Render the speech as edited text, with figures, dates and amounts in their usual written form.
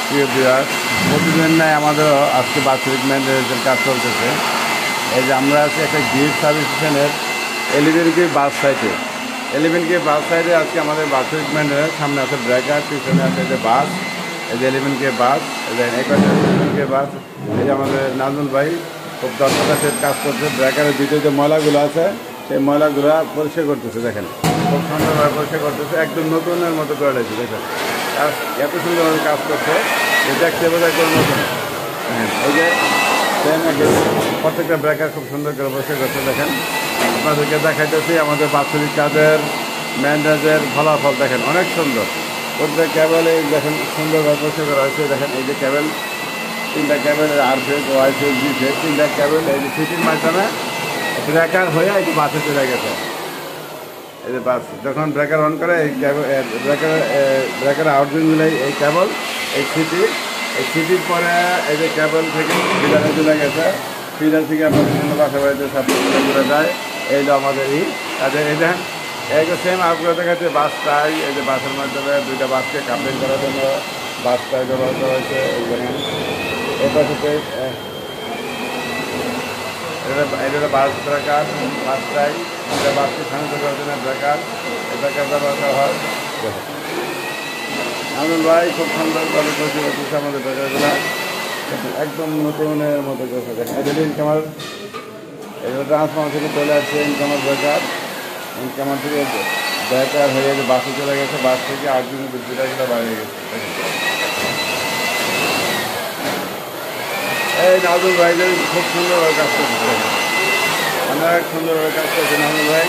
প্রিয় ভিউয়ার্স, প্রতিদিন নাই আমাদেরও আজকে বাৎসরিক মেনটেন্যান্সের কাজ চলতেছে। এই যে আমরা আছি একটা গিফট সার্ভিস স্টেশনের 11 কে বাস সাইডে। 11 কে বাস সাইডে আজকে আমাদের বাৎসরিক মেনটেন্যান্স। সামনে আছে ব্রেকার, পিছনে আছে যে বাস। এই যে 11 কে বাস, এই যে এই পাশে 11 কে বাস। এই যে আমাদের নাজমুল ভাই খুব দক্ষতার সাথে কাজ করছে। ব্রেকারের ভিতরে যে ময়লাগুলো আছে সেই ময়লাগুলো পরিষ্কার করতেছে। দেখেন খুব সুন্দরভাবে পরিষ্কার করতেছে, একদম নতুনের মতো করে রয়েছে। দেখেন কাজ এত সুন্দরভাবে কাজ করছে, এই দেখতে বোঝায় কোনো নতুন। এই যে প্রত্যেকটা ব্রেকার খুব সুন্দর করে পরিষ্কার করছে। দেখেন আপনাদেরকে দেখাইতেছি আমাদের বাৎসরিক কাজের মেনটেন্যান্সের ফলাফল। দেখেন অনেক সুন্দর, প্রত্যেক ক্যাবেলে দেখেন সুন্দরভাবে পরিষ্কার করা হয়েছে। দেখেন এই যে ক্যাবেল, 3টা ক্যাবেলের আর ফেজ, ওয়াই ফেজ, জি ফেজ, 3টা ক্যাবেল এই যে সিটির মাধ্যমে ব্রেকার হয়ে এই বাসে চলে গেছে। এই যে বাস যখন ব্রেকার অন করে এই ব্রেকার আউটগুলো এই কেবল এই সিটির পরে এই যে কেবল থেকে ফিডারে চলে গেছে। ফিডার থেকে আমরা বিভিন্ন বাসা বাড়িতে সাপ্লাই করে যায়। এই যে আমাদের তাদের এই দেখেন এই যে সেম আপগ্রেড দেখাচ্ছে বাসটাই। এই যে বাসের মাধ্যমে 2টা বাসকে কাপলিং করার জন্য বাসটাই ব্যবহার করা হয়েছে। এইখানে এই পাশে এটা বাস ব্রেকার, বাসটাই এটা বাসকে শান্ত করার জন্য ব্রেকার, এই ব্রেকার ব্যবহার করা হয়। আমাদের ভাই খুব সুন্দরভাবে তৈরি করতেছে আমাদের ব্রেকারগুলো, একদম নতুনের মতো করছে। দেখেন এটা ইনকামার, এটা ট্রান্সফর্মার থেকে চলে আসছে ইনকামার ব্রেকার। ইনকামার থেকে ব্রেকার হয়ে যে বাসে চলে গেছে, বাস থেকে 8 দিনের বিদ্যুৎগুলো বাইরে গেছে। এই নাজুল ভাই খুব সুন্দরভাবে কাজ করতেছে, অনেক সুন্দরভাবে কাজ করছে নাজুল ভাই।